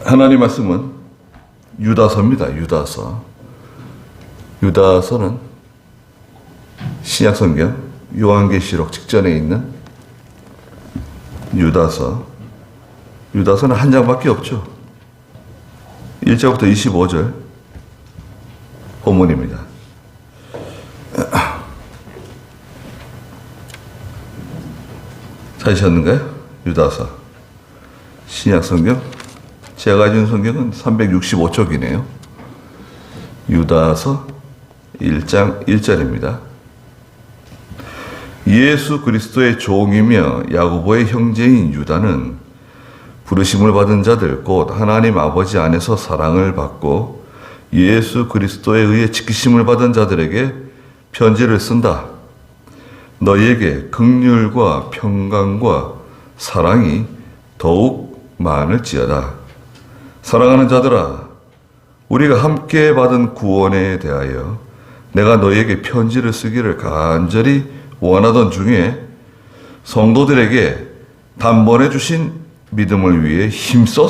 하나님 말씀은 유다서입니다. 유다서. 유다서는 신약성경 요한계시록 직전에 있는 유다서. 유다서는 한 장밖에 없죠. 1절부터 25절 본문입니다. 찾으셨는가요? 유다서. 신약성경. 제가 가진 성경은 365쪽이네요. 유다서 1장 1절입니다. 예수 그리스도의 종이며 야고보의 형제인 유다는 부르심을 받은 자들 곧 하나님 아버지 안에서 사랑을 받고 예수 그리스도에 의해 지키심을 받은 자들에게 편지를 쓴다. 너희에게 긍휼과 평강과 사랑이 더욱 많을지어다. 사랑하는 자들아, 우리가 함께 받은 구원에 대하여 내가 너희에게 편지를 쓰기를 간절히 원하던 중에 성도들에게 단번에 주신 믿음을 위해 힘써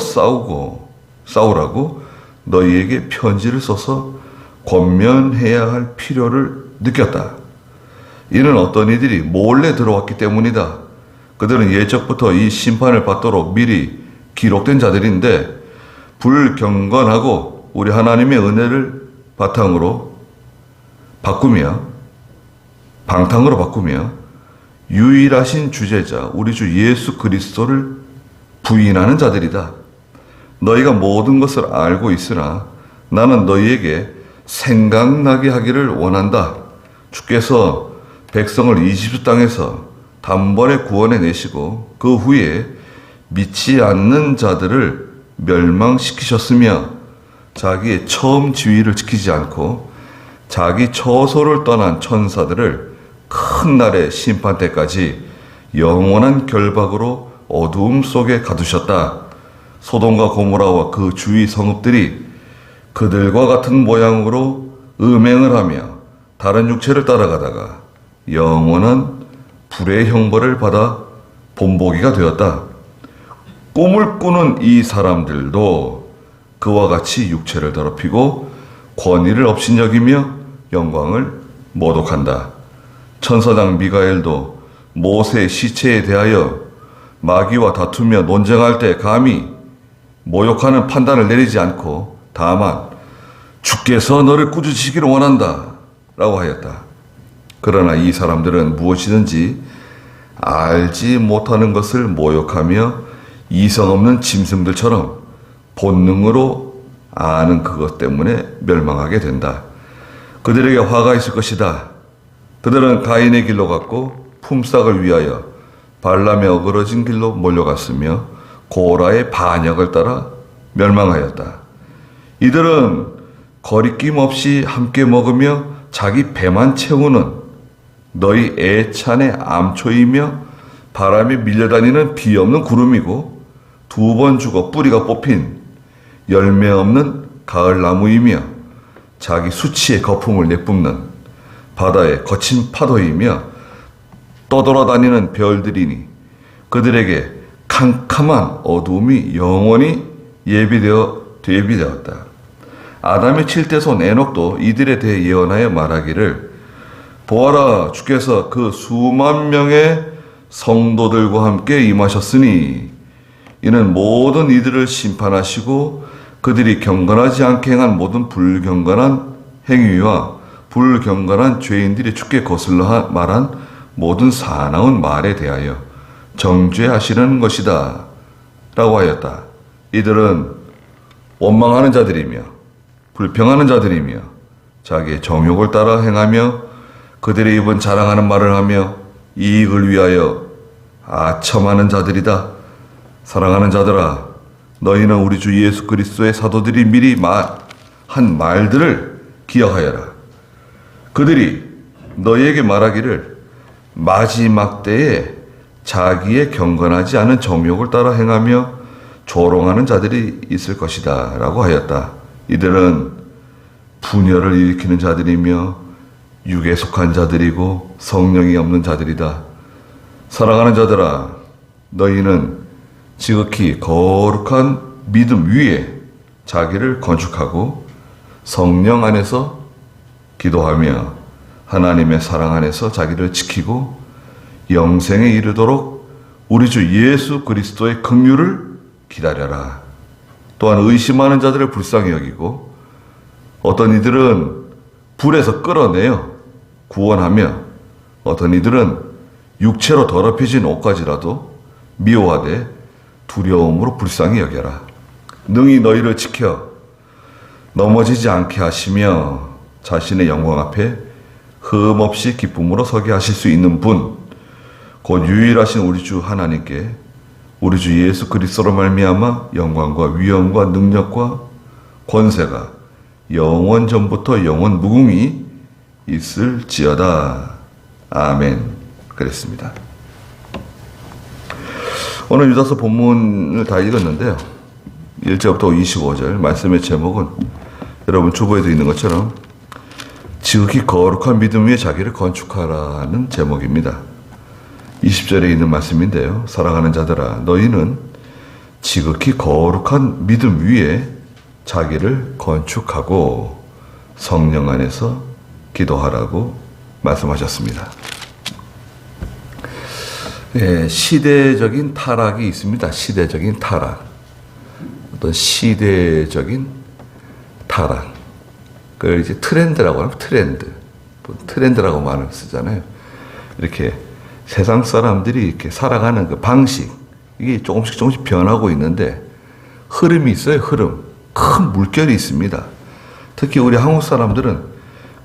싸우라고 너희에게 편지를 써서 권면해야 할 필요를 느꼈다. 이는 어떤 이들이 몰래 들어왔기 때문이다. 그들은 예적부터 이 심판을 받도록 미리 기록된 자들인데 불경건하고 우리 하나님의 은혜를 바탕으로 방탕으로 바꾸며 유일하신 주제자 우리 주 예수 그리스도를 부인하는 자들이다. 너희가 모든 것을 알고 있으나 나는 너희에게 생각나게 하기를 원한다. 주께서 백성을 이집트 땅에서 단번에 구원해 내시고 그 후에 믿지 않는 자들을 멸망시키셨으며 자기의 처음 지위를 지키지 않고 자기 처소를 떠난 천사들을 큰 날의 심판 때까지 영원한 결박으로 어두움 속에 가두셨다. 소돔과 고모라와 그 주위 성읍들이 그들과 같은 모양으로 음행을 하며 다른 육체를 따라가다가 영원한 불의 형벌을 받아 본보기가 되었다. 꿈을 꾸는 이 사람들도 그와 같이 육체를 더럽히고 권위를 업신여기며 영광을 모독한다. 천사장 미가엘도 모세의 시체에 대하여 마귀와 다투며 논쟁할 때 감히 모욕하는 판단을 내리지 않고 다만 주께서 너를 꾸짖으시기를 원한다 라고 하였다. 그러나 이 사람들은 무엇이든지 알지 못하는 것을 모욕하며 이성 없는 짐승들처럼 본능으로 아는 그것 때문에 멸망하게 된다. 그들에게 화가 있을 것이다. 그들은 가인의 길로 갔고 품삯을 위하여 발람의 어그러진 길로 몰려갔으며 고라의 반역을 따라 멸망하였다. 이들은 거리낌 없이 함께 먹으며 자기 배만 채우는 너희 애찬의 암초이며 바람에 밀려다니는 비 없는 구름이고 두 번 죽어 뿌리가 뽑힌 열매 없는 가을나무이며 자기 수치의 거품을 내뿜는 바다의 거친 파도이며 떠돌아다니는 별들이니 그들에게 캄캄한 어두움이 영원히 예비되었다. 아담의 칠대손 에녹도 이들에 대해 예언하여 말하기를 보아라, 주께서 그 수만 명의 성도들과 함께 임하셨으니 이는 모든 이들을 심판하시고 그들이 경건하지 않게 행한 모든 불경건한 행위와 불경건한 죄인들이 주께 거슬러 말한 모든 사나운 말에 대하여 정죄하시는 것이다 라고 하였다. 이들은 원망하는 자들이며 불평하는 자들이며 자기의 정욕을 따라 행하며 그들의 입은 자랑하는 말을 하며 이익을 위하여 아첨하는 자들이다. 사랑하는 자들아, 너희는 우리 주 예수 그리스도의 사도들이 미리 한 말들을 기억하여라. 그들이 너희에게 말하기를 마지막 때에 자기의 경건하지 않은 정욕을 따라 행하며 조롱하는 자들이 있을 것이다 라고 하였다. 이들은 분열을 일으키는 자들이며 육에 속한 자들이고 성령이 없는 자들이다. 사랑하는 자들아, 너희는 지극히 거룩한 믿음 위에 자기를 건축하고 성령 안에서 기도하며 하나님의 사랑 안에서 자기를 지키고 영생에 이르도록 우리 주 예수 그리스도의 긍휼을 기다려라. 또한 의심하는 자들을 불쌍히 여기고 어떤 이들은 불에서 끌어내어 구원하며 어떤 이들은 육체로 더럽혀진 옷까지라도 미워하되 두려움으로 불쌍히 여겨라. 능히 너희를 지켜 넘어지지 않게 하시며 자신의 영광 앞에 흠 없이 기쁨으로 서게 하실 수 있는 분, 곧 유일하신 우리 주 하나님께 우리 주 예수 그리스도로 말미암아 영광과 위엄과 능력과 권세가 영원 전부터 영원 무궁히 있을지어다. 아멘. 그랬습니다. 오늘 유다서 본문을 다 읽었는데요. 1절부터 25절 말씀의 제목은 여러분 주보에도 있는 것처럼 지극히 거룩한 믿음 위에 자기를 건축하라는 제목입니다. 20절에 있는 말씀인데요. 사랑하는 자들아, 너희는 지극히 거룩한 믿음 위에 자기를 건축하고 성령 안에서 기도하라고 말씀하셨습니다. 예, 시대적인 타락이 있습니다. 시대적인 타락. 어떤 시대적인 타락. 그걸 이제 트렌드라고 하면 트렌드라고 말을 쓰잖아요. 이렇게 세상 사람들이 이렇게 살아가는 그 방식, 이게 조금씩 변하고 있는데 흐름이 있어요. 흐름. 큰 물결이 있습니다. 특히 우리 한국 사람들은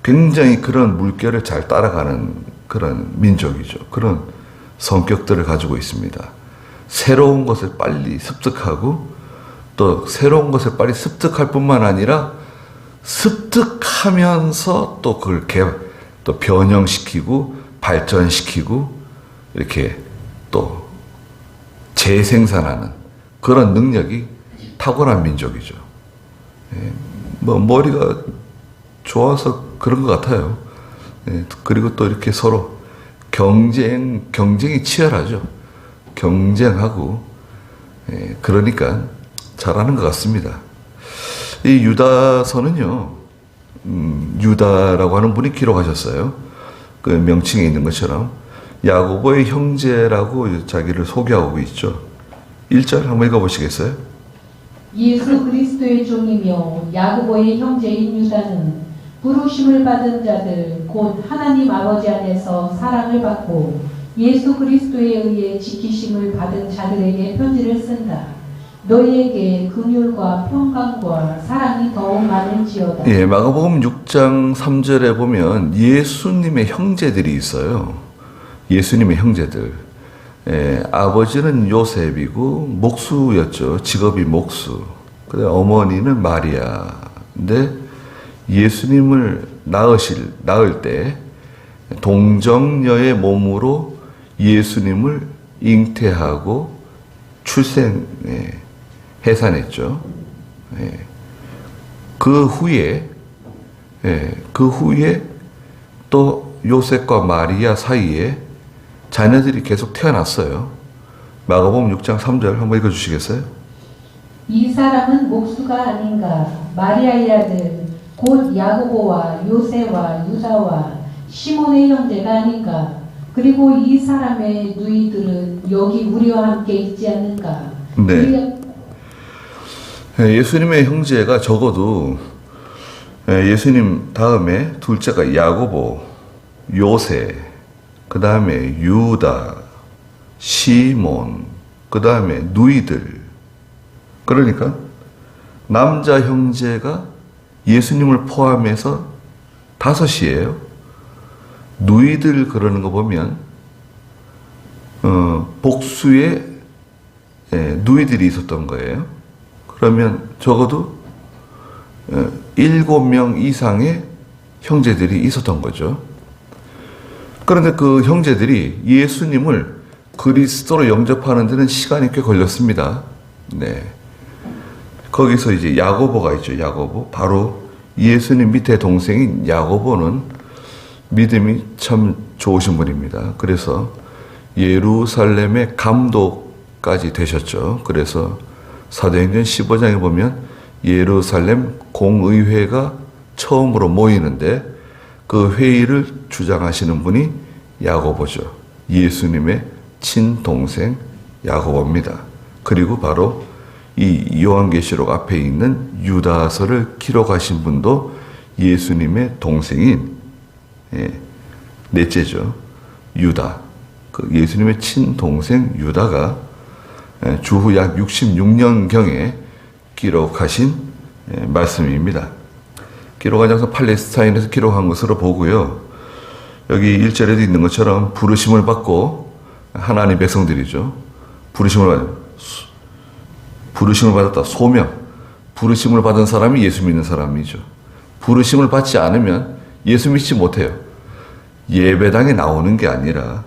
굉장히 그런 물결을 잘 따라가는 그런 민족이죠. 그런 성격들을 가지고 있습니다. 새로운 것을 빨리 습득하고 또 새로운 것을 빨리 습득할 뿐만 아니라 습득하면서 또 그걸 또 변형시키고 발전시키고 이렇게 또 재생산하는 그런 능력이 탁월한 민족이죠. 예, 뭐 머리가 좋아서 그런 것 같아요. 예, 그리고 또 이렇게 서로 경쟁이 치열하죠. 경쟁하고 예, 그러니까 잘하는 것 같습니다. 이 유다서는요, 유다라고 하는 분이 기록하셨어요. 그 명칭에 있는 것처럼 야고보의 형제라고 자기를 소개하고 있죠. 1절 한번 읽어보시겠어요? 예수 그리스도의 종이며 야고보의 형제인 유다는 부르심을 받은 자들 곧 하나님 아버지 안에서 사랑을 받고 예수 그리스도에 의해 지키심을 받은 자들에게 편지를 쓴다. 너희에게 긍휼과 평강과 사랑이 더욱 많을지어다. 예, 마가복음 6장 3절에 보면 예수님의 형제들이 있어요. 예수님의 형제들. 예, 아버지는 요셉이고 목수였죠. 직업이 목수. 그다음 어머니는 마리아. 근데 예수님을 낳을 때 동정녀의 몸으로 예수님을 잉태하고 해산했죠. 예. 그 후에 또 요셉과 마리아 사이에 자녀들이 계속 태어났어요. 마가복음 6장 3절 한번 읽어주시겠어요? 이 사람은 목수가 아닌가? 마리아의 아들 곧 야고보와 요새와 유다와 시몬의 형제가 아닌가? 그리고 이 사람의 누이들은 여기 우리와 함께 있지 않는가? 네. 예수님의 형제가 적어도 예수님 다음에 둘째가 야고보, 요새, 그 다음에 유다, 시몬, 그 다음에 누이들. 그러니까 남자 형제가 예수님을 포함해서 5이에요. 누이들 그러는 거 보면 복수의 누이들이 있었던 거예요. 그러면 적어도 7명 이상의 형제들이 있었던 거죠. 그런데 그 형제들이 예수님을 그리스도로 영접하는 데는 시간이 꽤 걸렸습니다. 네. 거기서 이제 야고보가 있죠. 야고보. 바로 예수님 밑에 동생인 야고보는 믿음이 참 좋으신 분입니다. 그래서 예루살렘의 감독까지 되셨죠. 그래서 사도행전 15장에 보면 예루살렘 공의회가 처음으로 모이는데 그 회의를 주장하시는 분이 야고보죠. 예수님의 친동생 야고보입니다. 그리고 바로 이 요한계시록 앞에 있는 유다서를 기록하신 분도 예수님의 동생인 넷째죠. 유다. 그 예수님의 친동생 유다가 주후 약 66년경에 기록하신 말씀입니다. 기록한 장소 팔레스타인에서 기록한 것으로 보고요. 여기 1절에도 있는 것처럼 부르심을 받고 하나님 백성들이죠. 부르심을 받았다. 소명. 부르심을 받은 사람이 예수 믿는 사람이죠. 부르심을 받지 않으면 예수 믿지 못해요. 예배당에 나오는 게 아니라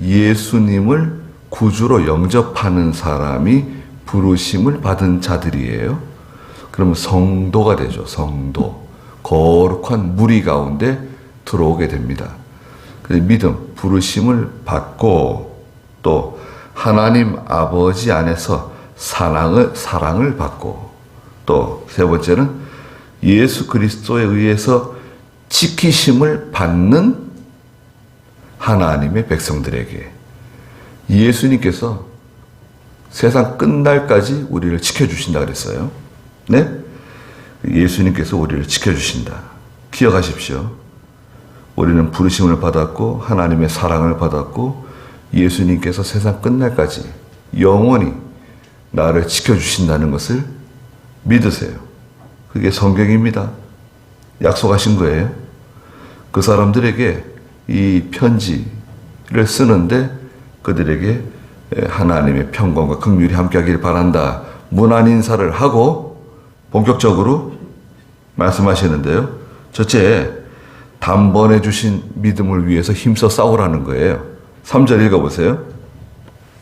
예수님을 구주로 영접하는 사람이 부르심을 받은 자들이에요. 그러면 성도가 되죠. 성도. 거룩한 무리 가운데 들어오게 됩니다. 믿음, 부르심을 받고 또 하나님 아버지 안에서 사랑을 받고 또 세 번째는 예수 그리스도에 의해서 지키심을 받는 하나님의 백성들에게 예수님께서 세상 끝날까지 우리를 지켜주신다 그랬어요. 네? 예수님께서 우리를 지켜주신다. 기억하십시오. 우리는 부르심을 받았고 하나님의 사랑을 받았고 예수님께서 세상 끝날까지 영원히 나를 지켜주신다는 것을 믿으세요. 그게 성경입니다. 약속하신 거예요. 그 사람들에게 이 편지를 쓰는데 그들에게 하나님의 평강과 긍휼이 함께하길 바란다. 문안 인사를 하고 본격적으로 말씀하시는데요. 첫째, 단번에 주신 믿음을 위해서 힘써 싸우라는 거예요. 3절 읽어보세요.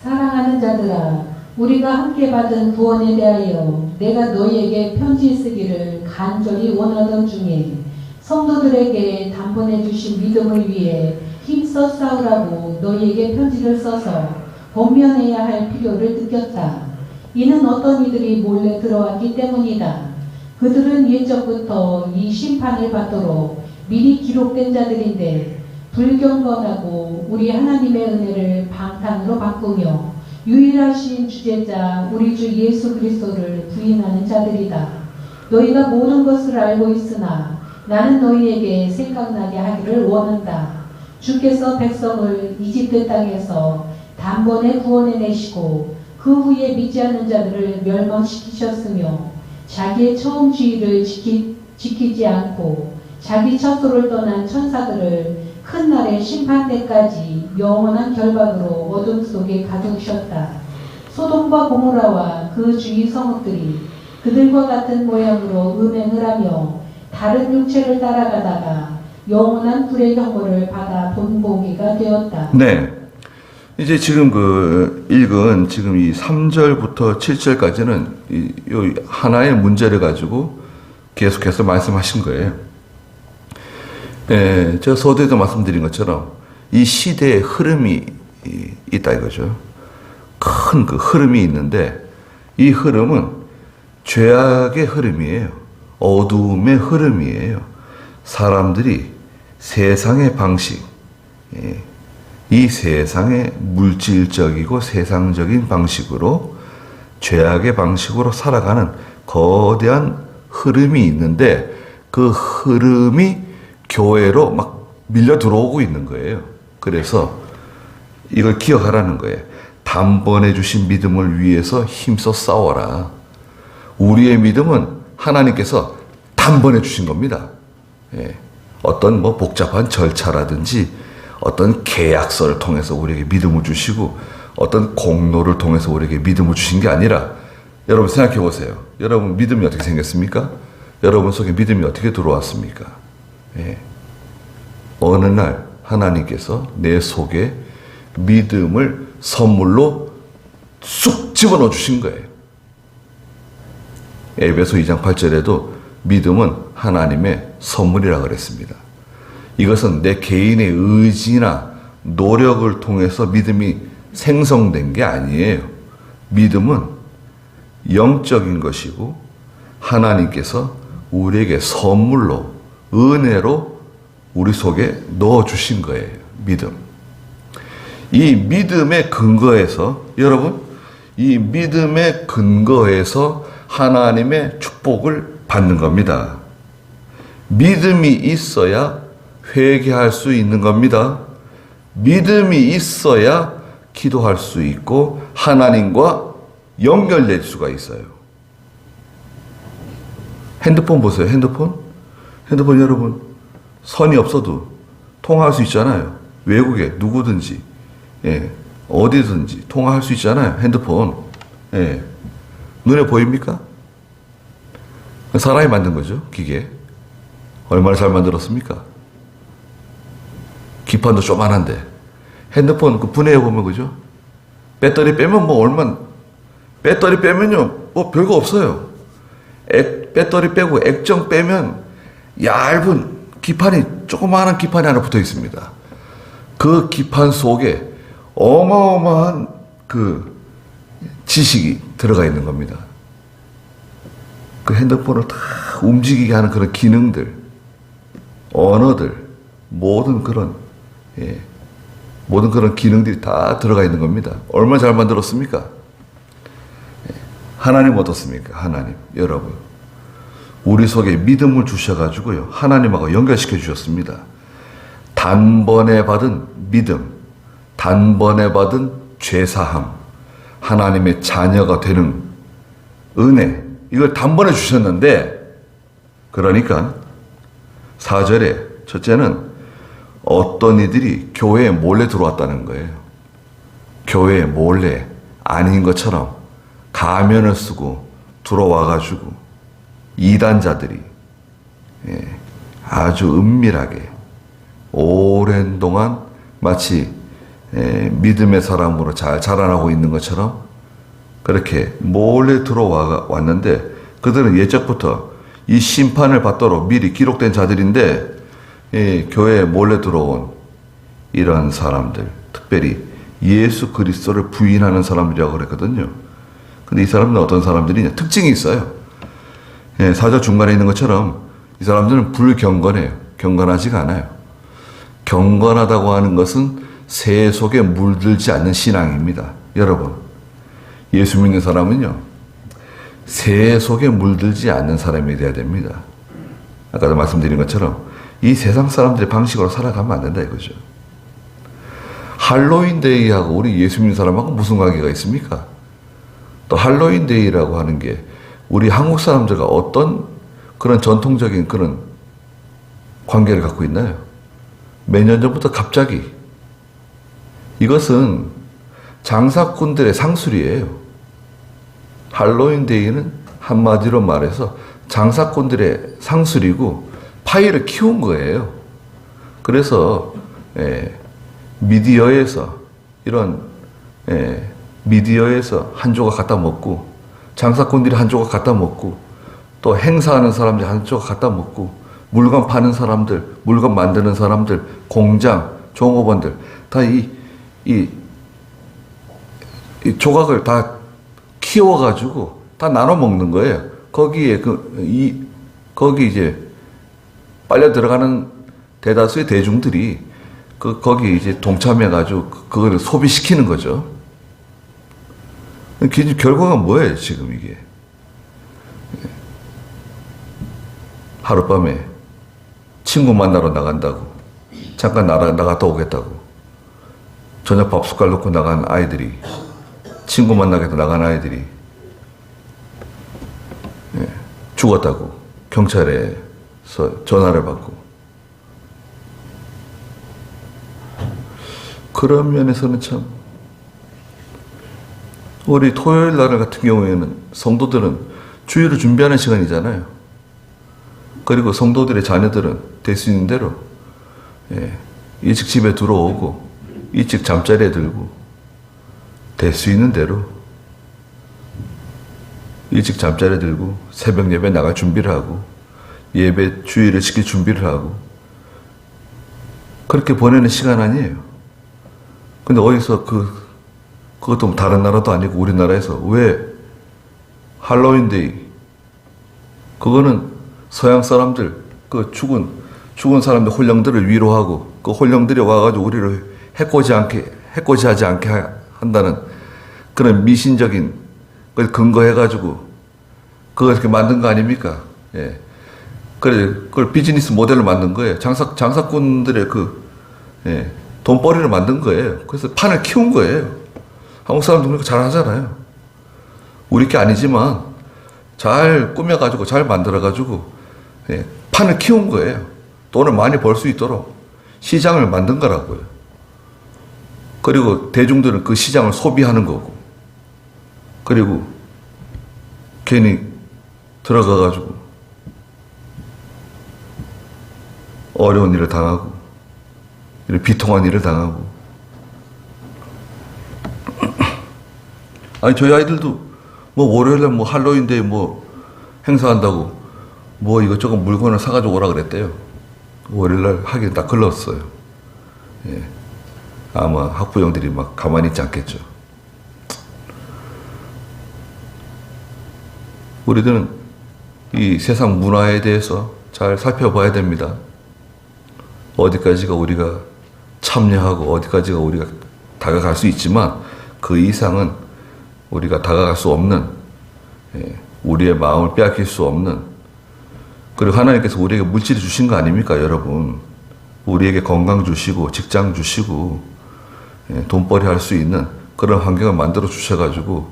사랑하는 자들아, 우리가 함께 받은 구원에 대하여 내가 너희에게 편지 쓰기를 간절히 원하던 중에 성도들에게 단번에 주신 믿음을 위해 힘써 싸우라고 너희에게 편지를 써서 권면해야 할 필요를 느꼈다. 이는 어떤 이들이 몰래 들어왔기 때문이다. 그들은 예적부터 이 심판을 받도록 미리 기록된 자들인데 불경건하고 우리 하나님의 은혜를 방탕으로 바꾸며 유일하신 주제자 우리 주 예수 그리스도를 부인하는 자들이다. 너희가 모든 것을 알고 있으나 나는 너희에게 생각나게 하기를 원한다. 주께서 백성을 이집트 땅에서 단번에 구원해내시고 그 후에 믿지 않는 자들을 멸망시키셨으며 자기의 처음 주의를 지키지 않고 자기 척도를 떠난 천사들을 큰 날의 심판 때까지 영원한 결박으로 어둠 속에 가두셨다. 소돔과 고모라와 그 주위 성읍들이 그들과 같은 모양으로 음행을 하며 다른 육체를 따라가다가 영원한 불의 경고를 받아 본보기가 되었다. 네. 이제 지금 읽은 지금 이 3절부터 7절까지는 이 하나의 문제를 가지고 계속해서 말씀하신 거예요. 제가 서두에도 말씀드린 것처럼 이 시대의 흐름이 있다 이거죠. 큰 그 흐름이 있는데 이 흐름은 죄악의 흐름이에요. 어두움의 흐름이에요. 사람들이 세상의 방식, 이 세상의 물질적이고 세상적인 방식으로 죄악의 방식으로 살아가는 거대한 흐름이 있는데 그 흐름이 교회로 막 밀려 들어오고 있는 거예요. 그래서 이걸 기억하라는 거예요. 단번에 주신 믿음을 위해서 힘써 싸워라. 우리의 믿음은 하나님께서 단번에 주신 겁니다. 어떤 복잡한 절차라든지 어떤 계약서를 통해서 우리에게 믿음을 주시고 어떤 공로를 통해서 우리에게 믿음을 주신 게 아니라 여러분 생각해 보세요. 여러분 믿음이 어떻게 생겼습니까? 여러분 속에 믿음이 어떻게 들어왔습니까? 어느 날 하나님께서 내 속에 믿음을 선물로 쑥 집어넣어 주신 거예요. 에베소 2장 8절에도 믿음은 하나님의 선물이라고 그랬습니다. 이것은 내 개인의 의지나 노력을 통해서 믿음이 생성된 게 아니에요. 믿음은 영적인 것이고 하나님께서 우리에게 선물로 은혜로 우리 속에 넣어주신 거예요. 믿음. 이 믿음의 근거에서 여러분 이 믿음의 근거에서 하나님의 축복을 받는 겁니다. 믿음이 있어야 회개할 수 있는 겁니다. 믿음이 있어야 기도할 수 있고 하나님과 연결될 수가 있어요. 핸드폰 보세요. 핸드폰 여러분 선이 없어도 통화할 수 있잖아요. 외국에 누구든지 어디든지 통화할 수 있잖아요. 핸드폰. 눈에 보입니까? 사람이 만든 거죠. 기계. 얼마나 잘 만들었습니까? 기판도 조그만한데 핸드폰 그 분해해 보면 그죠? 배터리 빼면 배터리 빼면요 별거 없어요. 배터리 빼고 액정 빼면 얇은 기판이 조그마한 기판이 하나 붙어 있습니다. 그 기판 속에 어마어마한 그 지식이 들어가 있는 겁니다. 그 핸드폰을 다 움직이게 하는 그런 기능들, 언어들, 모든 그런 기능들이 다 들어가 있는 겁니다. 얼마나 잘 만들었습니까? 하나님 어떻습니까? 하나님, 여러분. 우리 속에 믿음을 주셔가지고요. 하나님하고 연결시켜 주셨습니다. 단번에 받은 믿음, 단번에 받은 죄사함, 하나님의 자녀가 되는 은혜, 이걸 단번에 주셨는데, 그러니까 4절에 첫째는 어떤 이들이 교회에 몰래 들어왔다는 거예요. 교회에 몰래 아닌 것처럼 가면을 쓰고 들어와가지고 이단자들이 아주 은밀하게 오랜 동안 마치 믿음의 사람으로 잘 자라나고 있는 것처럼 그렇게 몰래 들어왔는데 그들은 예적부터 이 심판을 받도록 미리 기록된 자들인데 교회에 몰래 들어온 이런 사람들, 특별히 예수 그리스도를 부인하는 사람들이라고 그랬거든요. 근데 이 사람들은 어떤 사람들이냐? 특징이 있어요. 4절 중간에 있는 것처럼 이 사람들은 불경건해요. 경건하지가 않아요. 경건하다고 하는 것은 새 속에 물들지 않는 신앙입니다. 여러분, 예수 믿는 사람은요, 새 속에 물들지 않는 사람이 되어야 됩니다. 아까도 말씀드린 것처럼 이 세상 사람들의 방식으로 살아가면 안 된다 이거죠. 할로윈데이하고 우리 예수 믿는 사람하고 무슨 관계가 있습니까? 또 할로윈데이라고 하는 게 우리 한국 사람들과 어떤 그런 전통적인 그런 관계를 갖고 있나요? 몇 년 전부터 갑자기 이것은 장사꾼들의 상술이에요. 할로윈데이는 한마디로 말해서 장사꾼들의 상술이고 파이를 키운 거예요. 그래서 미디어에서 미디어에서 한 조각 갖다 먹고 장사꾼들이 한 조각 갖다 먹고 또 행사하는 사람들이 한 조각 갖다 먹고 물건 파는 사람들, 물건 만드는 사람들, 공장, 종업원들 다 이 조각을 다 키워가지고 다 나눠 먹는 거예요. 거기에 거기 이제 빨려 들어가는 대다수의 대중들이 거기 이제 동참해가지고 그거를 소비시키는 거죠. 결과가 뭐예요, 지금 이게? 하룻밤에 친구 만나러 나간다고, 잠깐 나갔다 오겠다고, 저녁 밥 숟갈 놓고 나간 아이들이, 친구 만나겠다 나간 아이들이, 죽었다고, 경찰에서 전화를 받고. 그런 면에서는 참, 우리 토요일 날 같은 경우에는 성도들은 주일을 준비하는 시간이잖아요. 그리고 성도들의 자녀들은 될 수 있는 대로 일찍 집에 들어오고 일찍 잠자리에 들고 될 수 있는 대로 일찍 잠자리에 들고 새벽 예배 나갈 준비를 하고 예배 주일을 지킬 준비를 하고 그렇게 보내는 시간 아니에요. 근데 어디서 그것도 다른 나라도 아니고 우리나라에서 왜 할로윈데이, 그거는 서양 사람들, 그 죽은 사람들 홀령들을 위로하고 그 홀령들이 와가지고 우리를 해코지하지 않게 한다는 그런 미신적인 걸 근거해가지고 그걸 이렇게 만든 거 아닙니까? 예. 그걸 비즈니스 모델로 만든 거예요. 장사꾼들의 돈벌이를 만든 거예요. 그래서 판을 키운 거예요. 한국 사람들 그렇게 잘 하잖아요. 우리 게 아니지만 잘 꾸며가지고 잘 만들어가지고 판을 키운 거예요. 돈을 많이 벌 수 있도록 시장을 만든 거라고요. 그리고 대중들은 그 시장을 소비하는 거고, 그리고 괜히 들어가가지고 어려운 일을 당하고 이런 비통한 일을 당하고. 아니 저희 아이들도 뭐 월요일에 뭐 할로윈데이 뭐 행사한다고 뭐 이것저것 물건을 사가지고 오라 그랬대요. 월요일날 하긴 딱 걸렀어요. 예. 아마 학부형들이 막 가만히 있지 않겠죠. 우리들은 이 세상 문화에 대해서 잘 살펴봐야 됩니다. 어디까지가 우리가 참여하고 어디까지가 우리가 다가갈 수 있지만 그 이상은 우리가 다가갈 수 없는, 우리의 마음을 빼앗길 수 없는, 그리고 하나님께서 우리에게 물질을 주신 거 아닙니까, 여러분? 우리에게 건강 주시고 직장 주시고 돈벌이 할 수 있는 그런 환경을 만들어 주셔가지고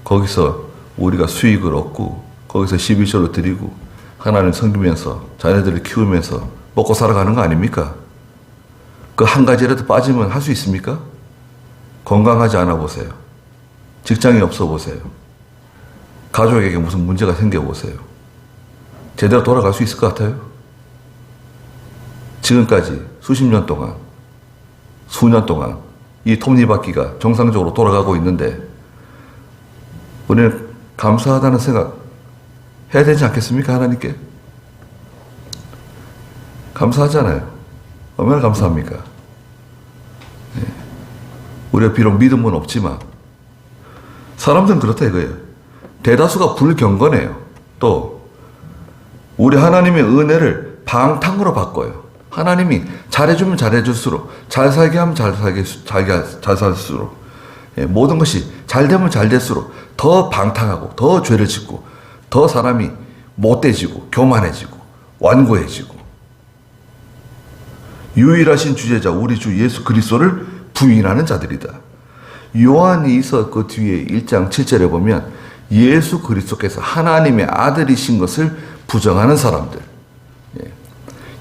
거기서 우리가 수익을 얻고 거기서 11조를 드리고 하나님 섬기면서 자녀들을 키우면서 먹고 살아가는 거 아닙니까? 그 한 가지라도 빠지면 할 수 있습니까? 건강하지 않아 보세요. 직장이 없어 보세요. 가족에게 무슨 문제가 생겨 보세요. 제대로 돌아갈 수 있을 것 같아요? 지금까지 수십 년 동안, 수년 동안 이 톱니바퀴가 정상적으로 돌아가고 있는데 우리는 감사하다는 생각 해야 되지 않겠습니까? 하나님께? 감사하잖아요. 얼마나 감사합니까? 우리가 비록 믿음은 없지만 사람들은 그렇다 이거예요. 대다수가 불경건해요. 또 우리 하나님의 은혜를 방탕으로 바꿔요. 하나님이 잘해주면 잘해줄수록, 잘 살게 하면 잘 살수록, 모든 것이 잘 되면 잘 될수록 더 방탕하고 더 죄를 짓고 더 사람이 못돼지고 교만해지고 완고해지고, 유일하신 주제자 우리 주 예수 그리스도를 부인하는 자들이다. 요한이서 그 뒤에 1장 7절에 보면 예수 그리스도께서 하나님의 아들이신 것을 부정하는 사람들,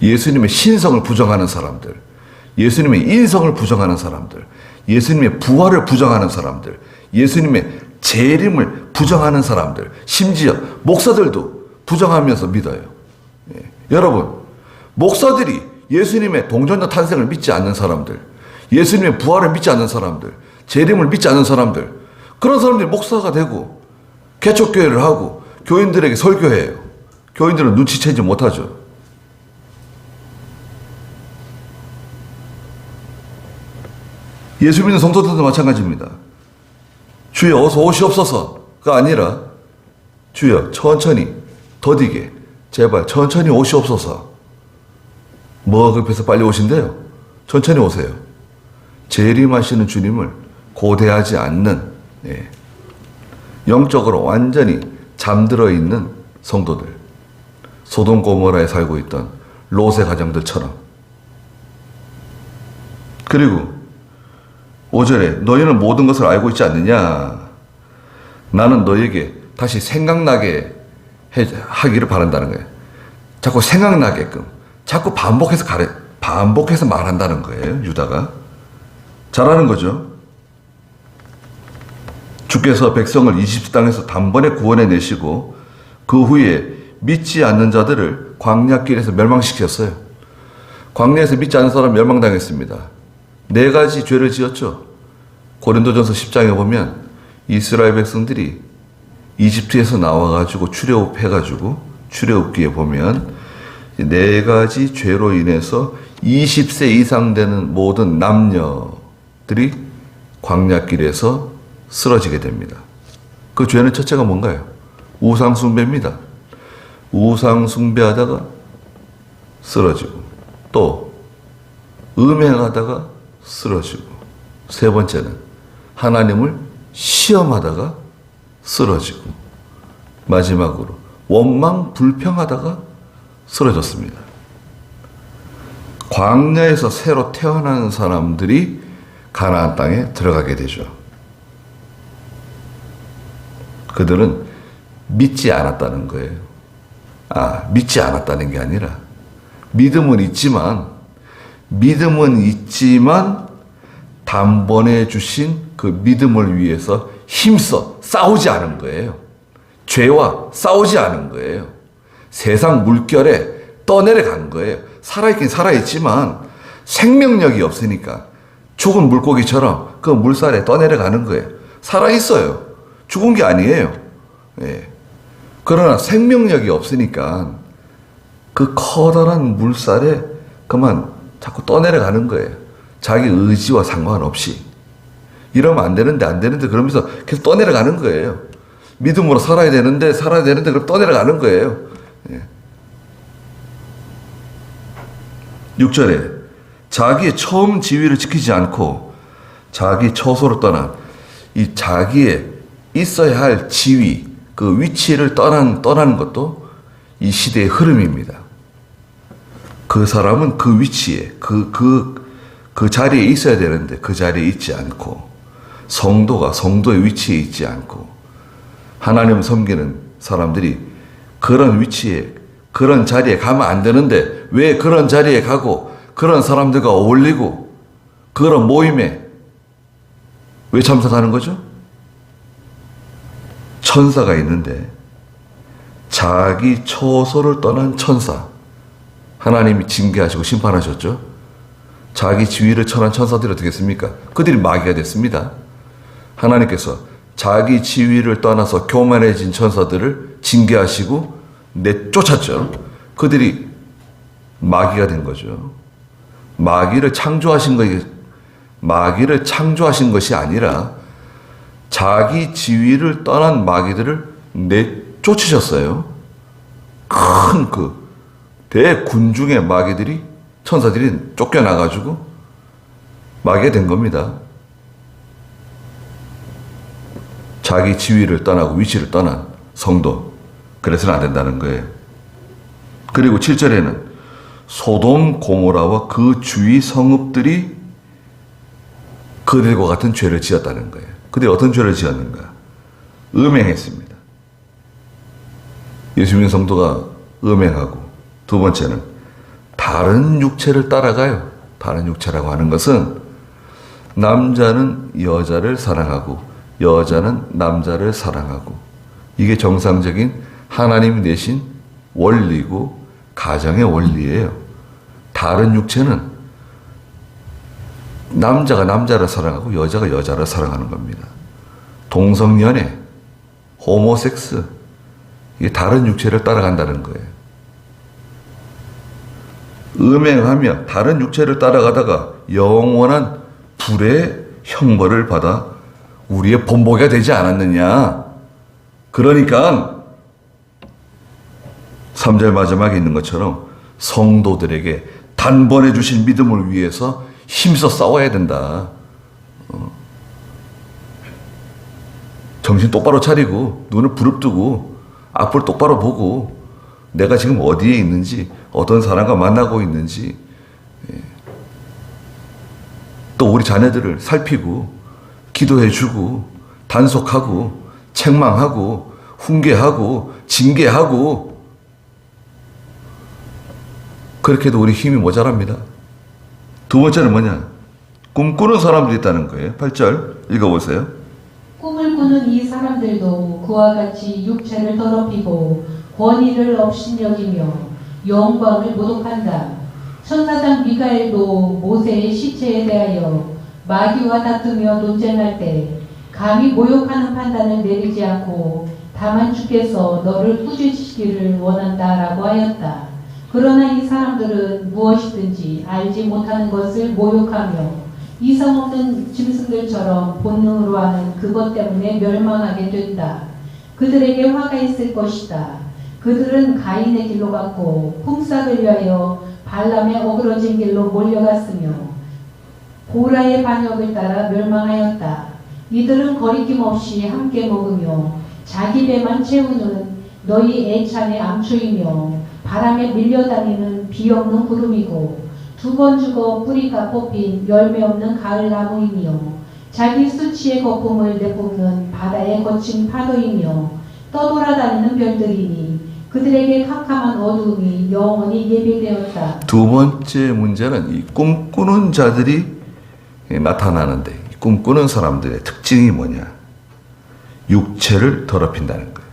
예수님의 신성을 부정하는 사람들, 예수님의 인성을 부정하는 사람들, 예수님의 부활을 부정하는 사람들, 예수님의 재림을 부정하는 사람들, 심지어 목사들도 부정하면서 믿어요. 여러분, 목사들이 예수님의 동전녀 탄생을 믿지 않는 사람들, 예수님의 부활을 믿지 않는 사람들, 재림을 믿지 않는 사람들, 그런 사람들이 목사가 되고 개척교회를 하고 교인들에게 설교해요. 교인들은 눈치채지 못하죠. 예수 믿는 성도들도 마찬가지입니다. 주여 어서 오시옵소서가 아니라 주여 천천히 더디게 제발 천천히 오시옵소서. 뭐가 급해서 빨리 오신대요? 천천히 오세요. 재림하시는 주님을 고대하지 않는, 영적으로 완전히 잠들어 있는 성도들, 소돔 고모라에 살고 있던 롯의 가정들처럼. 그리고 5절에 너희는 모든 것을 알고 있지 않느냐? 나는 너희에게 다시 생각나게 하기를 바란다는 거예요. 자꾸 생각나게끔, 자꾸 반복해서 말한다는 거예요. 유다가 잘하는 거죠. 주께서 백성을 이집트 땅에서 단번에 구원해 내시고 그 후에 믿지 않는 자들을 광야길에서 멸망시켰어요. 광야에서 믿지 않는 사람 멸망당했습니다. 4가지 죄를 지었죠. 고린도전서 10장에 보면 이스라엘 백성들이 이집트에서 나와가지고 출애굽해가지고 출애굽기에 보면 4가지 죄로 인해서 20세 이상 되는 모든 남녀들이 광야길에서 쓰러지게 됩니다. 그 죄는 첫째가 뭔가요? 우상숭배입니다. 우상숭배하다가 쓰러지고, 또 음행하다가 쓰러지고, 세 번째는 하나님을 시험하다가 쓰러지고, 마지막으로 원망 불평하다가 쓰러졌습니다. 광야에서 새로 태어난 사람들이 가나안 땅에 들어가게 되죠. 그들은 믿지 않았다는 거예요. 믿지 않았다는 게 아니라 믿음은 있지만 단번에 주신 그 믿음을 위해서 힘써 싸우지 않은 거예요. 죄와 싸우지 않은 거예요. 세상 물결에 떠내려간 거예요. 살아있긴 살아있지만 생명력이 없으니까 죽은 물고기처럼 그 물살에 떠내려가는 거예요. 살아있어요. 죽은 게 아니에요. 예. 그러나 생명력이 없으니까 그 커다란 물살에 그만 자꾸 떠내려가는 거예요. 자기 의지와 상관없이. 이러면 안 되는데 그러면서 계속 떠내려가는 거예요. 믿음으로 살아야 되는데 그럼 떠내려가는 거예요. 예. 6절에 자기의 처음 지위를 지키지 않고 자기 처소로 떠난 이 자기의 있어야 할 지위, 그 위치를 떠나는 것도 이 시대의 흐름입니다. 그 사람은 그 위치에, 그 자리에 있어야 되는데 그 자리에 있지 않고, 성도가 성도의 위치에 있지 않고, 하나님을 섬기는 사람들이 그런 위치에, 그런 자리에 가면 안 되는데 왜 그런 자리에 가고 그런 사람들과 어울리고 그런 모임에 왜 참석하는 거죠? 천사가 있는데 자기 처소를 떠난 천사, 하나님이 징계하시고 심판하셨죠. 자기 지위를 천한 천사들이 어떻게 했습니까? 그들이 마귀가 됐습니다. 하나님께서 자기 지위를 떠나서 교만해진 천사들을 징계하시고 내쫓았죠. 그들이 마귀가 된 거죠. 마귀를 창조하신 것이 아니라 자기 지위를 떠난 마귀들을 내쫓으셨어요. 큰 대군중의 마귀들이, 천사들이 쫓겨나가지고 마귀가 된 겁니다. 자기 지위를 떠나고 위치를 떠난 성도, 그래서는 안 된다는 거예요. 그리고 7절에는 소돔 고모라와 그 주위 성읍들이 그들과 같은 죄를 지었다는 거예요. 그들이 어떤 죄를 지었는가? 음행했습니다. 예수 믿는 성도가 음행하고, 두 번째는 다른 육체를 따라가요. 다른 육체라고 하는 것은 남자는 여자를 사랑하고 여자는 남자를 사랑하고, 이게 정상적인 하나님이 내신 원리고 가정의 원리예요. 다른 육체는 남자가 남자를 사랑하고 여자가 여자를 사랑하는 겁니다. 동성연애, 호모섹스, 이게 다른 육체를 따라간다는 거예요. 음행하며 다른 육체를 따라가다가 영원한 불의 형벌을 받아 우리의 본보기가 되지 않았느냐. 그러니까 3절 마지막에 있는 것처럼 성도들에게 단번에 주신 믿음을 위해서 힘써 싸워야 된다. 정신 똑바로 차리고 눈을 부릅뜨고 앞을 똑바로 보고 내가 지금 어디에 있는지, 어떤 사람과 만나고 있는지, 또 우리 자녀들을 살피고 기도해주고 단속하고 책망하고 훈계하고 징계하고, 그렇게 해도 우리 힘이 모자랍니다. 두 번째는 뭐냐? 꿈꾸는 사람들이 있다는 거예요. 8절 읽어보세요. 꿈을 꾸는 이 사람들도 그와 같이 육체를 더럽히고 권위를 업신여기며 영광을 모독한다. 천사장 미가엘도 모세의 시체에 대하여 마귀와 다투며 논쟁할 때 감히 모욕하는 판단을 내리지 않고 다만 주께서 너를 꾸짖으시기를 원한다라고 하였다. 그러나 이 사람들은 무엇이든지 알지 못하는 것을 모욕하며 이성 없는 짐승들처럼 본능으로 하는 그것 때문에 멸망하게 된다. 그들에게 화가 있을 것이다. 그들은 가인의 길로 갔고 품삯을 위하여 발람의 어그러진 길로 몰려갔으며 고라의 반역을 따라 멸망하였다. 이들은 거리낌 없이 함께 먹으며 자기 배만 채우는 너희 애찬의 암초이며 바람에 밀려다니는 비 없는 구름이고 두 번 죽어 뿌리가 뽑힌 열매 없는 가을 나무이며 자기 수치의 거품을 내뿜는 바다의 거친 파도이며 떠돌아다니는 별들이니 그들에게 캄캄한 어두움이 영원히 예비되었다. 두 번째 문제는 이 꿈꾸는 자들이 나타나는데, 이 꿈꾸는 사람들의 특징이 뭐냐? 육체를 더럽힌다는 거예요.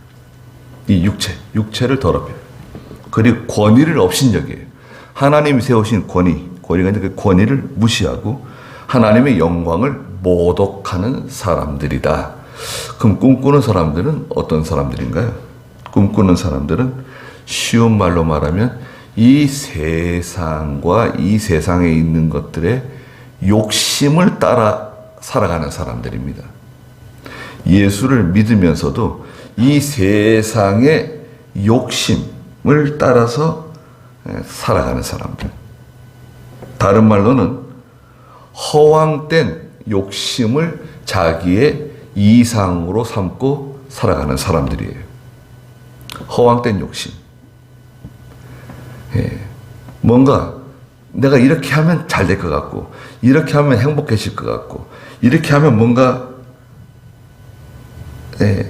이 육체를 더럽혀요. 그리고 권위를 업신여겨요. 하나님이 세우신 권위가 이제 그 권위를 무시하고 하나님의 영광을 모독하는 사람들이다. 그럼 꿈꾸는 사람들은 어떤 사람들인가요? 꿈꾸는 사람들은 쉬운 말로 말하면 이 세상과 이 세상에 있는 것들의 욕심을 따라 살아가는 사람들입니다. 예수를 믿으면서도 이 세상의 욕심을 따라서 살아가는 사람들. 다른 말로는 허황된 욕심을 자기의 이상으로 삼고 살아가는 사람들이에요. 허황된 욕심. 뭔가 내가 이렇게 하면 잘 될 것 같고, 이렇게 하면 행복해질 것 같고, 이렇게 하면 뭔가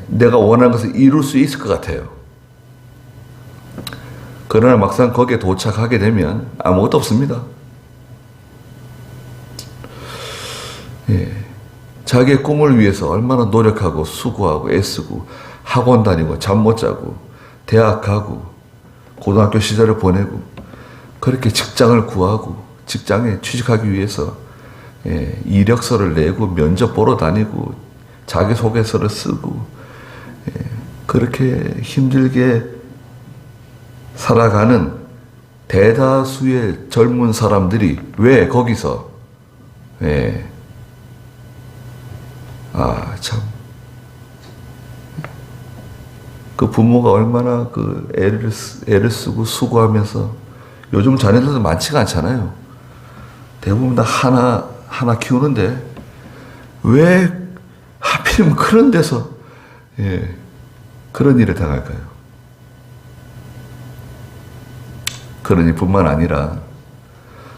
내가 원하는 것을 이룰 수 있을 것 같아요. 그러나 막상 거기에 도착하게 되면 아무것도 없습니다. 자기의 꿈을 위해서 얼마나 노력하고 수고하고 애쓰고 학원 다니고 잠 못 자고 대학 가고 고등학교 시절을 보내고 그렇게 직장을 구하고 직장에 취직하기 위해서 이력서를 내고 면접 보러 다니고 자기소개서를 쓰고 그렇게 힘들게 살아가는 대다수의 젊은 사람들이 왜 거기서 참 그 부모가 얼마나 그 애를 쓰고 수고하면서 요즘 자녀들도 많지가 않잖아요. 대부분 다 하나 키우는데 왜 하필이면 그런 데서 그런 일을 당할까요? 그러니 뿐만 아니라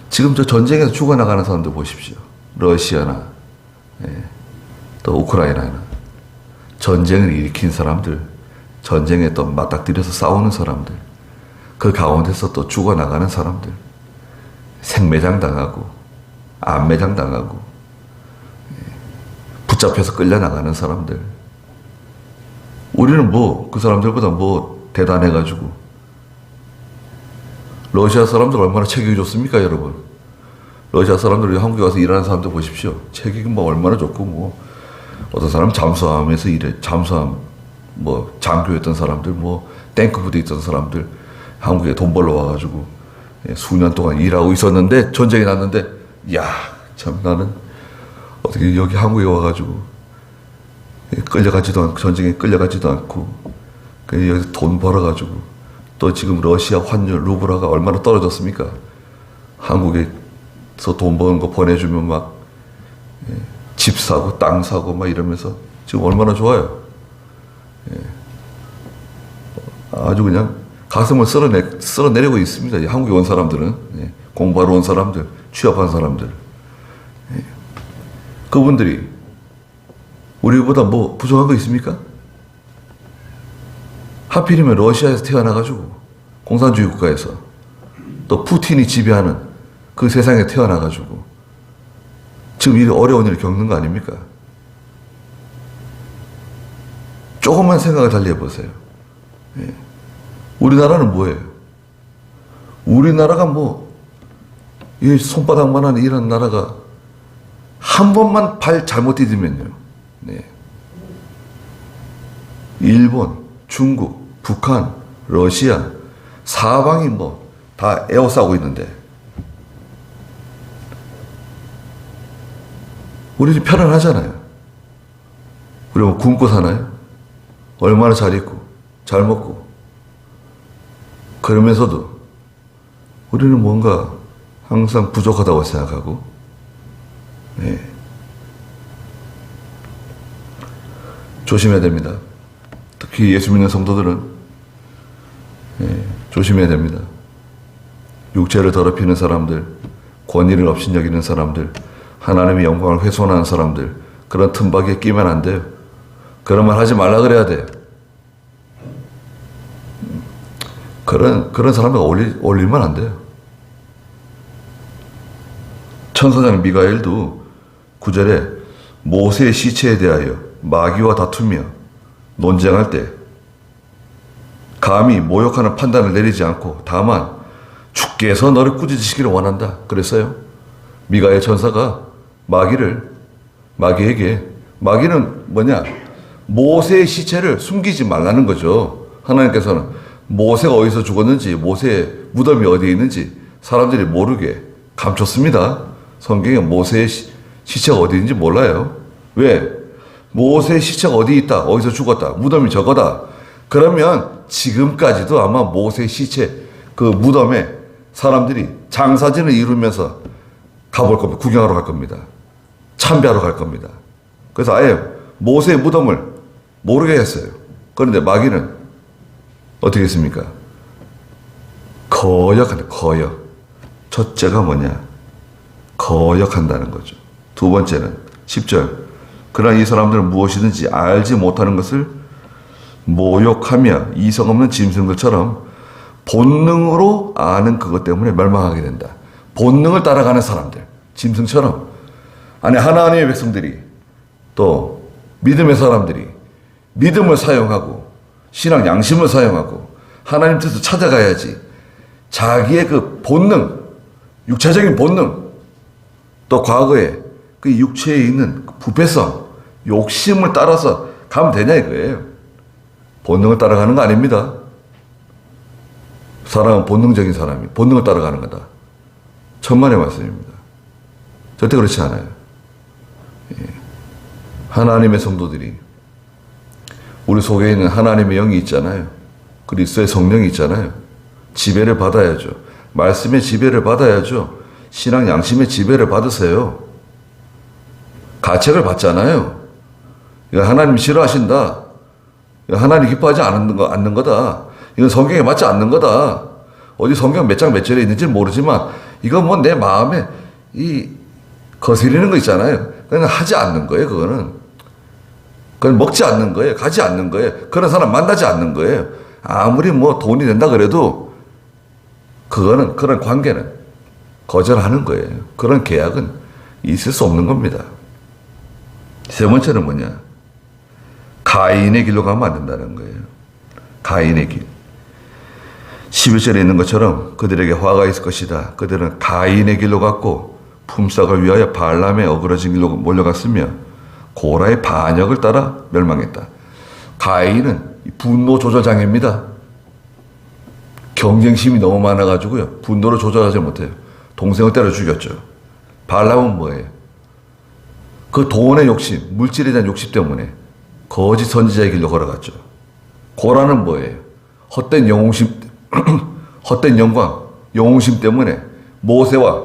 지금 저 전쟁에서 죽어나가는 사람들 보십시오. 러시아나 또 우크라이나나 전쟁을 일으킨 사람들, 전쟁에 또 맞닥뜨려서 싸우는 사람들, 그 가운데서 또 죽어나가는 사람들, 생매장 당하고 암매장 당하고 붙잡혀서 끌려나가는 사람들. 우리는 그 사람들보다 대단해가지고 러시아 사람들 얼마나 체격이 좋습니까, 여러분? 러시아 사람들이 한국에 와서 일하는 사람들 보십시오. 체격이 얼마나 좋고 어떤 사람 잠수함에서 장교였던 사람들, 탱크 부대에 있던 사람들 한국에 돈 벌러 와가지고 수년 동안 일하고 있었는데 전쟁이 났는데 참 나는 어떻게 여기 한국에 와가지고 끌려가지도 않고 전쟁에 끌려가지도 않고 여기서 돈 벌어가지고 또 지금 러시아 환율 루블화가 얼마나 떨어졌습니까? 한국에서 돈 버는 거 보내주면 집 사고 땅 사고 이러면서 지금 얼마나 좋아요. 아주 그냥 가슴을 쓸어내리고 있습니다. 한국에 온 사람들은 공부하러 온 사람들, 취업한 사람들, 그분들이 우리보다 부족한 거 있습니까? 하필이면 러시아에서 태어나가지고 공산주의 국가에서 또 푸틴이 지배하는 그 세상에 태어나가지고 지금 이 어려운 일을 겪는 거 아닙니까? 조금만 생각을 달리 해보세요. 우리나라는 뭐예요? 우리나라가 이 손바닥만한 이런 나라가 한 번만 발 잘못 디디면요. 일본, 중국, 북한, 러시아, 사방이 다 에워싸고 있는데 우리는 편안하잖아요. 우리 굶고 사나요? 얼마나 잘 입고 잘 먹고 그러면서도 우리는 뭔가 항상 부족하다고 생각하고 조심해야 됩니다. 특히 예수 믿는 성도들은 조심해야 됩니다. 육체를 더럽히는 사람들, 권위를 업신여기는 사람들, 하나님의 영광을 훼손하는 사람들, 그런 틈바귀에 끼면 안 돼요. 그런 말 하지 말라 그래야 돼요. 그런 사람과 어울리면 안 돼요. 천사장 미가엘도 9절에 모세의 시체에 대하여 마귀와 다투며 논쟁할 때 감히 모욕하는 판단을 내리지 않고 다만 주께서 너를 꾸짖으시기를 원한다 그랬어요. 미가엘 천사가 마귀에게 마귀는 뭐냐? 모세의 시체를 숨기지 말라는 거죠. 하나님께서는 모세가 어디서 죽었는지, 모세의 무덤이 어디에 있는지 사람들이 모르게 감췄습니다. 성경에 모세의 시체가 어디 있는지 몰라요. 왜? 모세의 시체가 어디 있다, 어디서 죽었다, 무덤이 저거다. 그러면 지금까지도 아마 모세의 시체, 그 무덤에 사람들이 장사진을 이루면서 가볼 겁니다. 구경하러 갈 겁니다. 참배하러 갈 겁니다. 그래서 아예 모세의 무덤을 모르게 했어요. 그런데 마귀는 어떻게 했습니까? 거역한다. 거역. 첫째가 뭐냐? 거역한다는 거죠. 두 번째는 10절. 그러나 이 사람들은 무엇이든지 알지 못하는 것을 모욕하며 이성 없는 짐승들처럼 본능으로 아는 그것 때문에 멸망하게 된다. 본능을 따라가는 사람들, 짐승처럼. 아니, 하나님의 백성들이, 또 믿음의 사람들이 믿음을 사용하고 신앙 양심을 사용하고 하나님 뜻을 찾아가야지. 자기의 그 본능, 육체적인 본능, 또 과거에 그 육체에 있는 부패성, 욕심을 따라서 가면 되냐 이거예요. 본능을 따라가는 거 아닙니다. 사람은 본능적인 사람이 본능을 따라가는 거다. 천만의 말씀입니다. 절대 그렇지 않아요. 하나님의 성도들이 우리 속에 있는 하나님의 영이 있잖아요. 그리스도의 성령이 있잖아요. 지배를 받아야죠. 말씀의 지배를 받아야죠. 신앙 양심의 지배를 받으세요. 가책을 받잖아요. 이거 하나님 싫어하신다. 이거 하나님 기뻐하지 않는 거다. 이건 성경에 맞지 않는 거다. 어디 성경 몇 장 몇 절에 있는지 모르지만 이건 뭐 내 마음에 거스리는 거 있잖아요. 그냥 하지 않는 거예요. 그건 먹지 않는 거예요. 가지 않는 거예요. 그런 사람 만나지 않는 거예요. 아무리 뭐 돈이 된다 그래도 그거는, 그런 관계는 거절하는 거예요. 그런 계약은 있을 수 없는 겁니다. 세 번째는 뭐냐? 가인의 길로 가면 안 된다는 거예요. 가인의 길. 11절에 있는 것처럼 그들에게 화가 있을 것이다. 그들은 가인의 길로 갔고 품삯을 위하여 발람의 어그러진 길로 몰려갔으며 고라의 반역을 따라 멸망했다. 가인은 분노 조절장애입니다. 경쟁심이 너무 많아가지고요. 분노를 조절하지 못해요. 동생을 때려 죽였죠. 발람은 뭐예요? 그 돈의 욕심, 물질에 대한 욕심 때문에 거짓 선지자의 길로 걸어갔죠. 고라는 뭐예요? 헛된 영웅심, 헛된 영광, 영웅심 때문에 모세와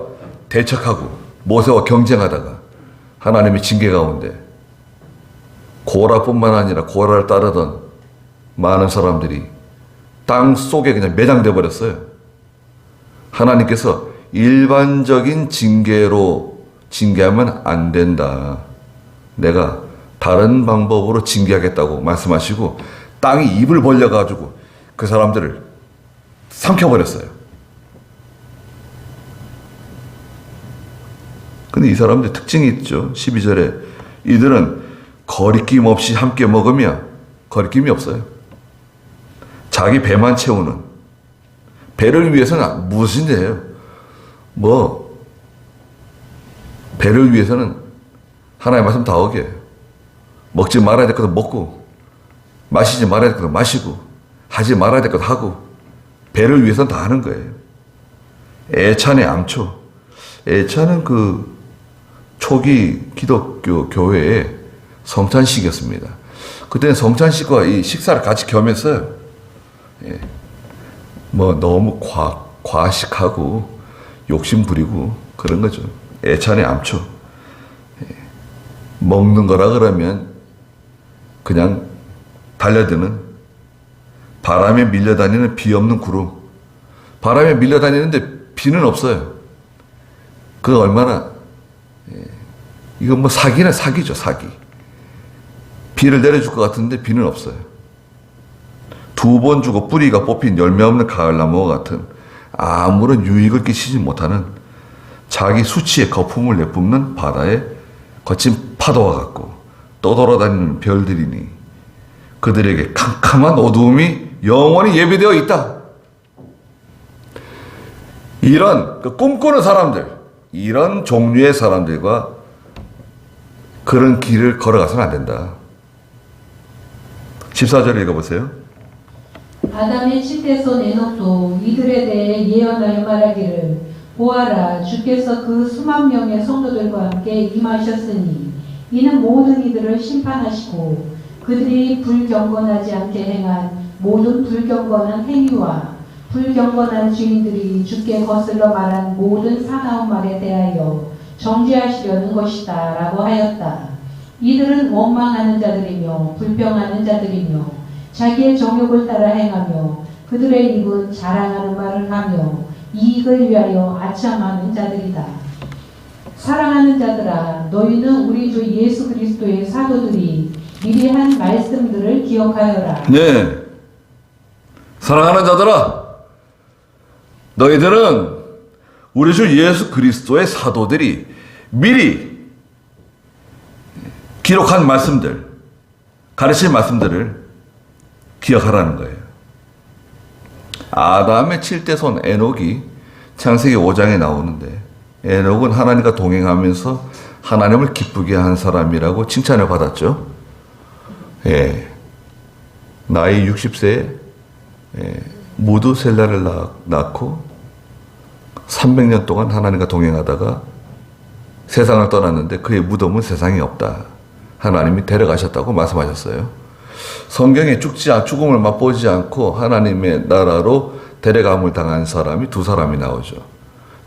대척하고 모세와 경쟁하다가 하나님의 징계 가운데 고라뿐만 아니라 고라를 따르던 많은 사람들이 땅 속에 그냥 매장돼 버렸어요. 하나님께서 일반적인 징계로 징계하면 안 된다. 내가 다른 방법으로 징계하겠다고 말씀하시고 땅이 입을 벌려가지고 그 사람들을 삼켜버렸어요. 근데 이 사람들 특징이 있죠. 12절에 이들은 거리낌 없이 함께 먹으며 거리낌이 없어요. 자기 배만 채우는, 배를 위해서는 무엇인지 해요. 배를 위해서는 하나님의 말씀 다 어겨요. 먹지 말아야 될 것도 먹고 마시지 말아야 될 것도 마시고 하지 말아야 될 것도 하고 배를 위해서는 다 하는 거예요. 애찬의 암초. 애찬은 그 초기 기독교 교회의 성찬식이었습니다. 그때는 성찬식과 이 식사를 같이 겸했어요. 예. 뭐 너무 과식하고 욕심 부리고 그런 거죠. 애찬의 암초. 예. 먹는 거라 그러면 그냥 달려드는 바람에 밀려다니는 비 없는 구름. 바람에 밀려다니는데 비는 없어요. 그 얼마나 이거 뭐 사기는 사기죠, 사기. 비를 내려줄 것 같은데 비는 없어요. 2번 주고 뿌리가 뽑힌 열매 없는 가을나무와 같은 아무런 유익을 끼치지 못하는 자기 수치의 거품을 내뿜는 바다의 거친 파도와 같고 떠돌아다니는 별들이니 그들에게 캄캄한 어두움이 영원히 예비되어 있다. 이런 꿈꾸는 사람들, 이런 종류의 사람들과 그런 길을 걸어가서는 안 된다. 14절 읽어보세요. 아담의 칠대손 에녹도 이들에 대해 예언하여 말하기를 보아라 주께서 그 수만 명의 성도들과 함께 임하셨으니 이는 모든 이들을 심판하시고 그들이 불경건하지 않게 행한 모든 불경건한 행위와 불경건한 주인들이 주께 거슬러 말한 모든 사나운 말에 대하여 정죄하시려는 것이다 라고 하였다. 이들은 원망하는 자들이며 불평하는 자들이며 자기의 정욕을 따라 행하며 그들의 입은 자랑하는 말을 하며 이익을 위하여 아첨하는 자들이다. 사랑하는 자들아 너희는 우리 주 예수 그리스도의 사도들이 미리 한 말씀들을 기억하여라. 네. 사랑하는 자들아 너희들은 우리 주 예수 그리스도의 사도들이 미리 기록한 말씀들, 가르친 말씀들을 기억하라는 거예요. 아담의 7대손 에녹이 창세기 5장에 나오는데 에녹은 하나님과 동행하면서 하나님을 기쁘게 한 사람이라고 칭찬을 받았죠. 예. 나이 60세에 무두셀라를 낳고 300년 동안 하나님과 동행하다가 세상을 떠났는데 그의 무덤은 세상에 없다. 하나님이 데려가셨다고 말씀하셨어요. 성경에 죽음을 맛보지 않고 하나님의 나라로 데려감을 당한 사람이 2사람이 나오죠.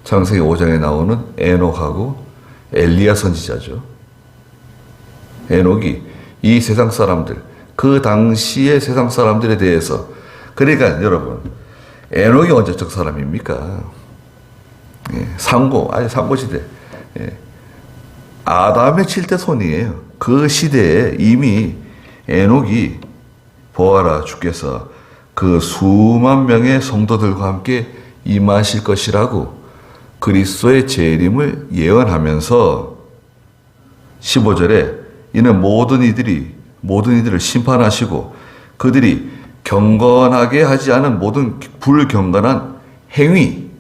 창세기 5장에 나오는 에녹하고 엘리야 선지자죠. 에녹이 이 세상 사람들, 그 당시의 세상 사람들에 대해서 그러니까 여러분 에녹이 언제적 사람입니까? 예, 상고시대. 예. 아담의 7대손이에요. 그 시대에 이미 에녹이 보아라 주께서 그 수만 명의 성도들과 함께 임하실 것이라고 그리스도의 재림을 예언하면서 15절에 이는 모든 이들을 심판하시고 그들이 경건하게 하지 않은 모든 불경건한 행위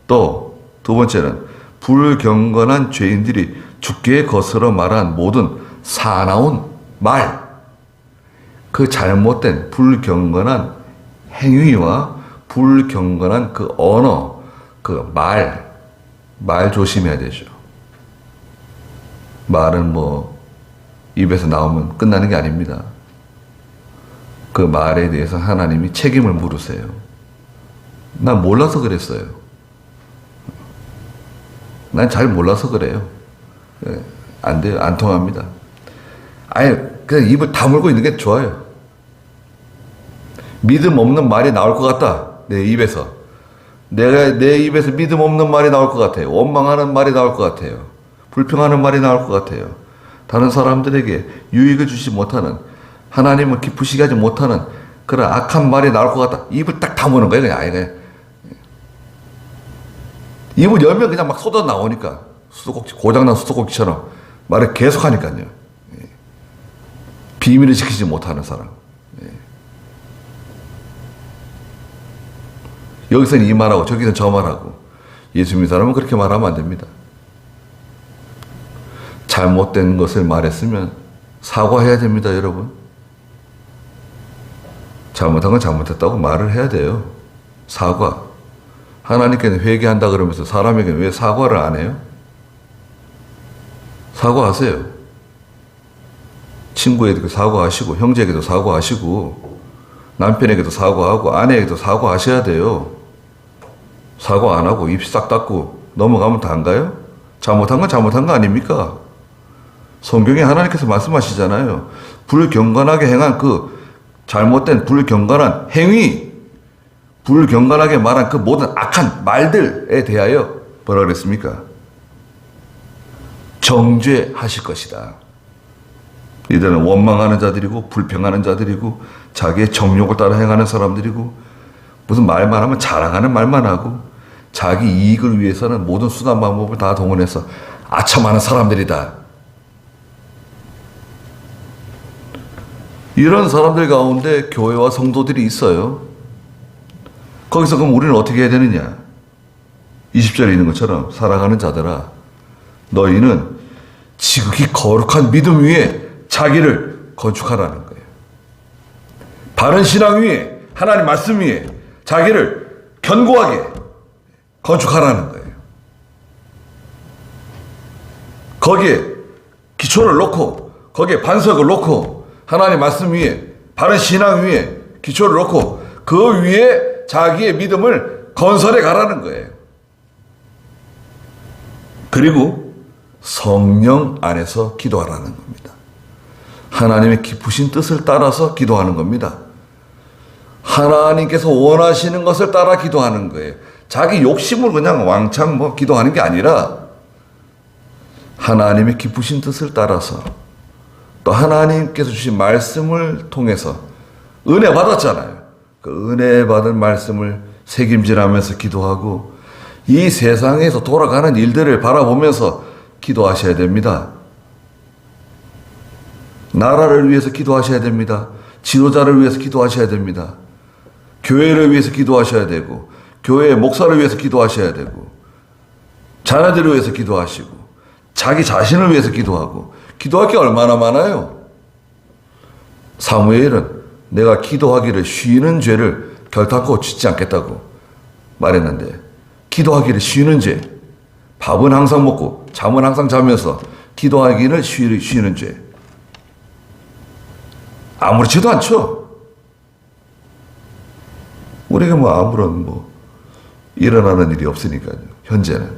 또 2번째는 불경건한 죄인들이 주께 거스러 말한 모든 사나운 말, 그 잘못된 불경건한 행위와 불경건한 그 언어, 그 말 조심해야 되죠. 말은 뭐 입에서 나오면 끝나는 게 아닙니다. 그 말에 대해서 하나님이 책임을 물으세요. 난 몰라서 그랬어요. 난 잘 몰라서 그래요. 안 돼요. 안 통합니다. 아예 그냥 입을 다물고 있는 게 좋아요. 믿음 없는 말이 나올 것 같다. 내 입에서. 내 입에서 믿음 없는 말이 나올 것 같아요. 원망하는 말이 나올 것 같아요. 불평하는 말이 나올 것 같아요. 다른 사람들에게 유익을 주지 못하는, 하나님을 기쁘시게 하지 못하는 그런 악한 말이 나올 것 같다. 입을 딱 다무는 거예요. 그냥 아예. 입을 열면 그냥 막 쏟아 나오니까. 수도꼭지, 고장난 수도꼭지처럼 말을 계속 하니까요. 비밀을 지키지 못하는 사람. 여기서는 이 말하고 저기서는 저 말하고. 예수 믿는 사람은 그렇게 말하면 안 됩니다. 잘못된 것을 말했으면 사과해야 됩니다, 여러분. 잘못한 건 잘못했다고 말을 해야 돼요. 사과. 하나님께는 회개한다 그러면서 사람에게는 왜 사과를 안 해요? 사과하세요. 친구에게도 사과하시고, 형제에게도 사과하시고, 남편에게도 사과하고, 아내에게도 사과하셔야 돼요. 사과 안 하고 입 싹 닫고 넘어가면 다 안 가요? 잘못한 건 잘못한 거 아닙니까? 성경에 하나님께서 말씀하시잖아요. 불경건하게 행한 그 잘못된 불경건한 행위, 불경건하게 말한 그 모든 악한 말들에 대하여 뭐라 그랬습니까? 정죄하실 것이다. 이들은 원망하는 자들이고 불평하는 자들이고 자기의 정욕을 따라 행하는 사람들이고 무슨 말만 하면 자랑하는 말만 하고 자기 이익을 위해서는 모든 수단 방법을 다 동원해서 아첨하는 사람들이다. 이런 사람들 가운데 교회와 성도들이 있어요. 거기서 그럼 우리는 어떻게 해야 되느냐? 20절에 있는 것처럼 사랑하는 자들아, 너희는 지극히 거룩한 믿음 위에 자기를 건축하라는 거예요. 바른 신앙 위에, 하나님 말씀 위에 자기를 견고하게 건축하라는 거예요. 거기에 기초를 놓고, 거기에 반석을 놓고, 하나님 말씀 위에, 바른 신앙 위에 기초를 놓고 그 위에 자기의 믿음을 건설해 가라는 거예요. 그리고 성령 안에서 기도하라는 겁니다. 하나님의 깊으신 뜻을 따라서 기도하는 겁니다. 하나님께서 원하시는 것을 따라 기도하는 거예요. 자기 욕심으로 그냥 왕창 기도하는 게 아니라 하나님의 깊으신 뜻을 따라서 또 하나님께서 주신 말씀을 통해서 은혜 받았잖아요. 그 은혜 받은 말씀을 새김질하면서 기도하고 이 세상에서 돌아가는 일들을 바라보면서 기도하셔야 됩니다. 나라를 위해서 기도하셔야 됩니다. 지도자를 위해서 기도하셔야 됩니다. 교회를 위해서 기도하셔야 되고 교회의 목사를 위해서 기도하셔야 되고 자녀들을 위해서 기도하시고 자기 자신을 위해서 기도하고 기도할 게 얼마나 많아요. 사무엘은 내가 기도하기를 쉬는 죄를 결단코 짓지 않겠다고 말했는데 기도하기를 쉬는 죄, 밥은 항상 먹고 잠은 항상 자면서 기도하기를 쉬는 죄 아무렇지도 않죠. 우리가 아무런 일어나는 일이 없으니까요. 현재는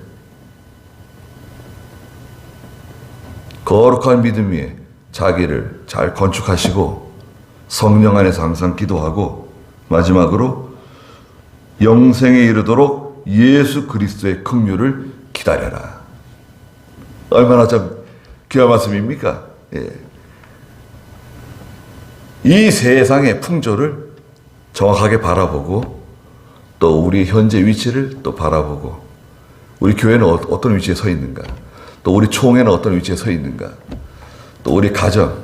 거룩한 믿음 위에 자기를 잘 건축하시고 성령 안에서 항상 기도하고 마지막으로 영생에 이르도록 예수 그리스도의 긍휼을 기다려라. 얼마나 참 귀한 말씀입니까? 예. 이 세상의 풍조를 정확하게 바라보고 또 우리 현재 위치를 또 바라보고 우리 교회는 어떤 위치에 서 있는가, 또 우리 총회는 어떤 위치에 서 있는가, 또 우리 가정,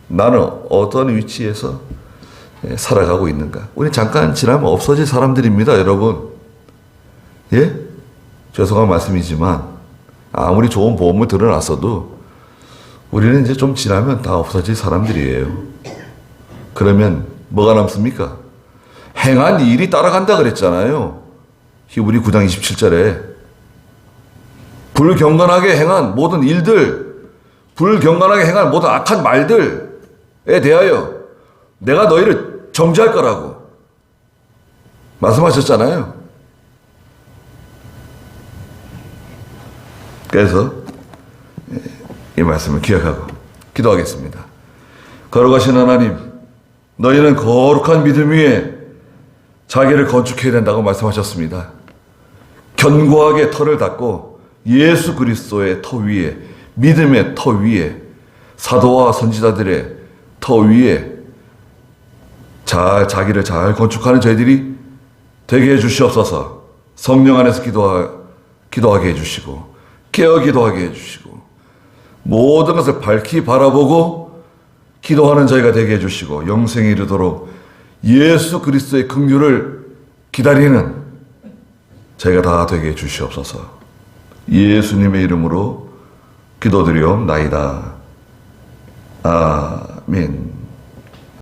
나는 어떤 위치에서 살아가고 있는가. 우리 잠깐 지나면 없어질 사람들입니다, 여러분. 예? 죄송한 말씀이지만 아무리 좋은 보험을 들어놨어도 우리는 이제 좀 지나면 다 없어질 사람들이에요. 그러면 뭐가 남습니까? 행한 일이 따라간다 그랬잖아요. 히브리 9장 27절에 불경건하게 행한 모든 일들, 불경건하게 행한 모든 악한 말들에 대하여 내가 너희를 정죄할 거라고 말씀하셨잖아요. 그래서 이 말씀을 기억하고 기도하겠습니다. 거룩하신 하나님, 너희는 거룩한 믿음 위에 자기를 건축해야 된다고 말씀하셨습니다. 견고하게 터를 닦고 예수 그리스도의 터 위에, 믿음의 터 위에, 사도와 선지자들의 터 위에 자기를 잘 건축하는 저희들이 되게 해주시옵소서. 성령 안에서 기도하게 해주시고 깨어 기도하게 해주시고 모든 것을 밝히 바라보고 기도하는 저희가 되게 해주시고 영생에 이르도록 예수 그리스도의 긍휼을 기다리는 저희가 다 되게 해주시옵소서. 예수님의 이름으로 기도드리옵나이다. 아멘.